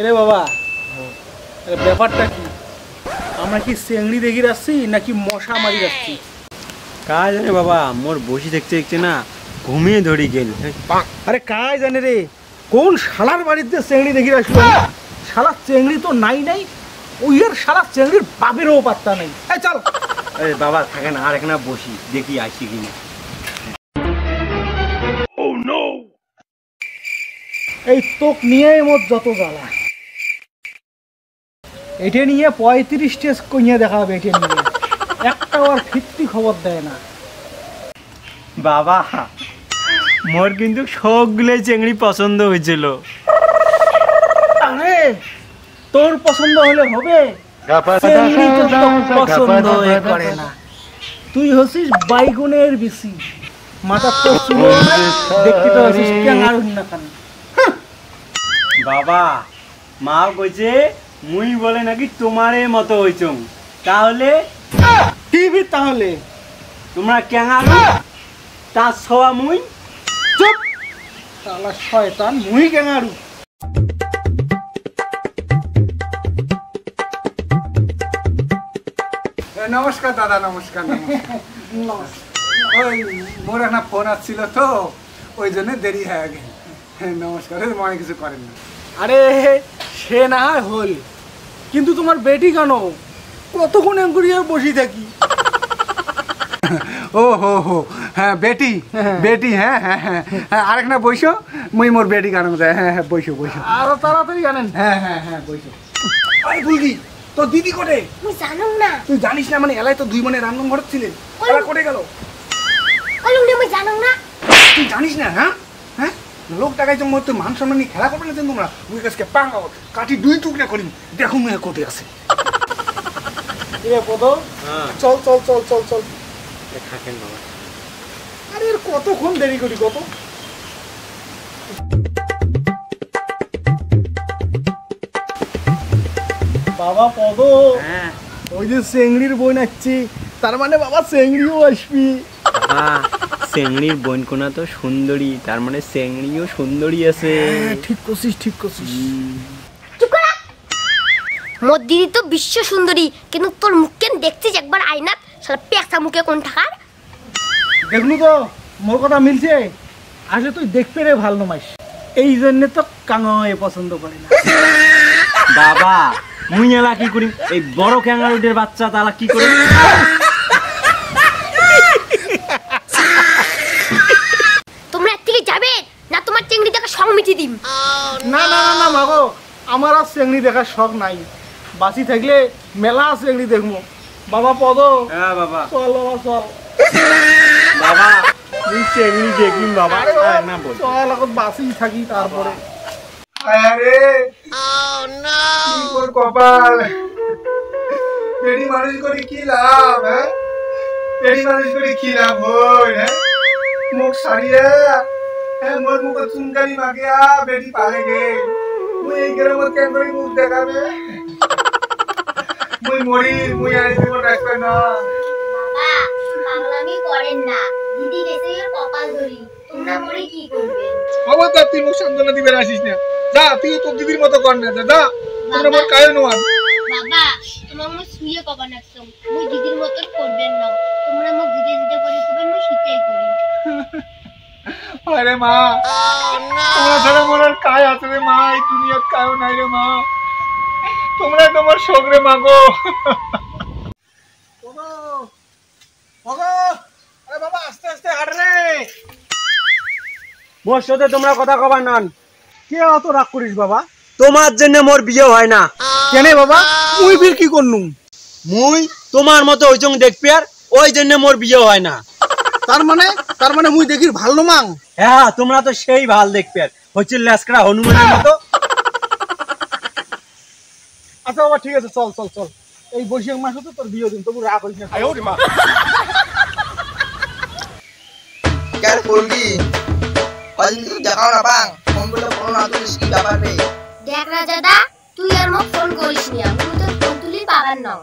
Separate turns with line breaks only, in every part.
রে বাবা, ব্যাপারটা কি? আমরা কি চেংড়ি দেখি যাচ্ছি নাকি মশা মারি যাচ্ছি?
কাজ জানে বাবা, মোর বসি দেখতে দেখতে না ঘুমিয়ে ধরি গেল।
আরে কাজ জানে রে, কোন শালার বাড়িতে চেংড়ি দেখি আসলো? শালা চেংড়ি তো নাই নাই, ওই আর শালা চেংড়ির বাপেরও পাত্তা নাই। এই চল।
আরে বাবা থাকেন, আর এখানে বসি দেখি আসি কিনা।
এই তোক নিয়ে মোর যত জ্বালা, এটা নিয়ে 35 স্টেজ কইয়া দেখা হবে। এটা নিয়ে একটা আর ফিরতি খবর দেয় না
বাবা। মোর কিন্তু সবগুলো চেংড়ি পছন্দ হয়েছিল।
আরে তোর পছন্দ হলে হবে, চেংড়ি তো তোর পছন্দ করে না। তুই হচ্ছিস বাইগুনের বেশি, মাথা তো চুলো দেখতে তো হচ্ছিস কেনার না কেন?
বাবা মা কইছে মুই বলে নাকি তোমারে মতো হইছং, তাহলে
টিভি তাহলে
তোমরা কেঙারু তার ছোয়া মুই।
চুপ শালা শয়তান, মুই কেনারু।
নমস্কার দাদা, নমস্কার। ওই মোর একটা ফোন আসছিল তো, ওই জন্য দেরি হয়ে গেল। নমস্কার, মনে কিছু করেন না।
আরে সে না হয় হল, কিন্তু তোমার বেটি কেন কতক্ষণ এঙ্কুরিয়ে বসি থাকি?
ও হো হো, হ্যাঁ বেটি, বেটি, হ্যাঁ হ্যাঁ হ্যাঁ হ্যাঁ, আরেকটা বইসো, মুই মোর বেটি গান যায়। হ্যাঁ হ্যাঁ বইসো বইসো,
আরো তাড়াতাড়ি জানেন।
হ্যাঁ হ্যাঁ হ্যাঁ বইসো। আরে বুলগি, তোর দিদি কোটে?
মুই জানুম না।
তুই জানিস না মানে এলাই তো দুই মনে রান্নাঘর ঘর ছিলেন, এলা কোটে গেল?
ওলুম মুই জানুম না।
তুই জানিস না? হ্যাঁ হ্যাঁ, লোক টাকায় জন্য তুই মান সম্মান নিয়ে খেলা করবে না তোমরা। মুই কাছকে পাঙ্গাও কাটি দুই টুকরা করি, দেখো মুই কোটে আছে।
এ পদ, চল চল চল চল চল।
থাকেন বাবা।
আরে এর কতক্ষণ দেরি করি কত? বাবা পদ,
হ্যাঁ
ওই যে চেংড়ির বই নাচছি, তার মানে বাবা চেংড়িও আসবি।
চেংড়ির বনকোনা তো সুন্দরী, তার মানে চেংড়িও সুন্দরী আছে।
ঠিক করছিস ঠিক করছিস।
চুপ করা। মোর দিদি তো বিশ্ব সুন্দরী, কিন্তু তোর মুখ কেন দেখছিস একবার আয়নাত? শালা পেঁচা মুখে কোন ঠাকার।
দেখলু তো মোর কথা মিলছে। আসলে তুই দেখতে রে ভাল নমাইস, এই জন্যে তো কাঙায় পছন্দ করে না।
বাবা মুই এলা কি করি? এই বড় ক্যাঙ্গারুদের বাচ্চা তালা কি করে?
তোমরা এর থেকে যাবে না, তোমার চেংড়ি দেখা সং মিটি দিম।
না না না না মাগো, আমার আর চেংড়ি দেখার শখ নাই। বাঁচি থাকলে মেলা চেংড়ি দেখবো। বাবা পদ,
হ্যাঁ বাবা।
চল বাবা চল।
বাবা তুই চেংড়ি দেখিম বাবা। না বল,
চল এখন বাঁচি থাকি তারপরে।
আরে কি তোর কপাল, পেড়ি মানুষ করে কি লাভ? হ্যাঁ, পেড়ি মানুষ করে কি লাভ হয়? হ্যাঁ, মুখ সারিয়া, হ্যাঁ মোর মুখ চুনকারি মাগিয়া বেটি পালে গে। মুই এই গ্রামত কেন করে মুখ দেখাবে? মুই মরি, মুই আর জীবন রাখবে না।
বাবা পাগলামি করেন না, দিদি গেছে কপাল ধরি, তোমরা মরে কি করবে?
খবরদার তুই মুখ সান্ত্বনা দিবে আসিস না। যা, তুই তোর দিদির মতো কর না। যা, তোমরা মোর কায়ো নোয়ান।
বাবা তোমার মুখ শুয়ে কবা নাকছো, মুই দিদির মতন করবেন না। তোমরা মুখ দিদি দিদি করে করবেন, মুই শীতেই করি।
আরে মা, তোমরা ছাড়া মোর আর কায় আছে রে মা? এই দুনিয়াত কায়ও নাই রে মা। তোমরা তোমার শোক রে মাগো। আরে বাবা আস্তে আস্তে হাঁট রে।
মোর সাথে তোমরা কথা কবার নন।
কে অত রাগ করিস বাবা?
তোমার জন্য মোর বিয়ে হয় না।
কেন বাবা, মুই ফির কি করনুম?
মুই তোমার মতো হইছং দেখবি, আর ওই জন্য মোর বিয়ে হয় না।
তার মানে মুই দেখির ভালো মাং?
হ্যাঁ তোমরা তো সেই ভাল দেখবি, আর হচ্ছে লেসকড়া হনুমানের মতো।
আচ্ছা বাবা ঠিক আছে, চল চল চল। এই বৈশাখ মাসে তো তোর বিয়ে দিন, তবু রাগ করিস না।
কেন করবি? কদিন দেখাও না পাং, ফোন করলে ফোন না তুলিস কি ব্যাপার রে?
দেখ রাজাদা, তুই আর মোক ফোন করিস নি, আমি তো ফোন তুলি পাবার না।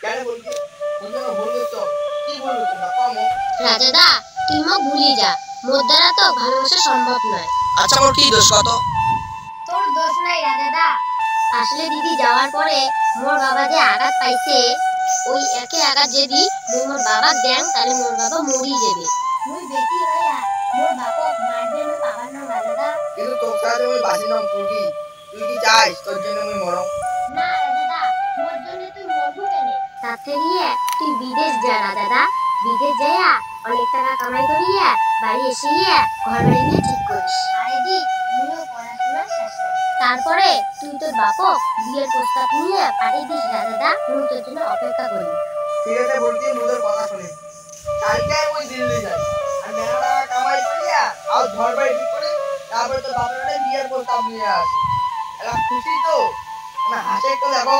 কেন বলবি? ফোন করলে তো কি বলবো তোমরা কমো?
রাজাদা তুই মোক ভুলি যা, মোর দ্বারা তো ভালোবাসা সম্ভব নয়।
আচ্ছা মোর কি দোষ কত?
তোর দোষ নাই রাজাদা। আসলে দিদি যাওয়ার পরে মোর বাবা যে আঘাত পাইছে, ওই একই আঘাত যদি মোর বাবা দেন তাহলে মোর বাবা মরি যাবে। মুই বেটি হইয়া মোর বাপক মারবে না পাবার না রাজাদা।
কিন্তু তোর সাথে আমি বাঁচি নাম ফুলকি, তুই কি চাইস তোর জন্য আমি মরম?
না রাজাদা, মোর জন্য তুই মরবো কেন? তাতে গিয়ে তুই বিদেশ যা রাজাদা। বিদেশ যাইয়া অনেক টাকা কামাই করিয়া বাড়ি এসে গিয়া ঘর বাড়ি নিয়ে ঠিক করিস। আরে দি তুইও পড়াশোনা শেষ কর, তারপরে তুই তোর বাপক বিয়ের প্রস্তাব নিয়ে পাঠিয়ে দিস রাজাদা। মুই তোর জন্য অপেক্ষা করি।
ঠিক আছে বলছি, মুদের কথা শুনে কালকে ওই দিল্লি যাই আর মেলা টাকা কামাই করিয়া আর ঘর বাড়ি ঠিক করে তারপরে তোর বাপের বিয়ের প্রস্তাব নিয়ে আসে। এলা খুশি তো না? হাসে একটু দেখো।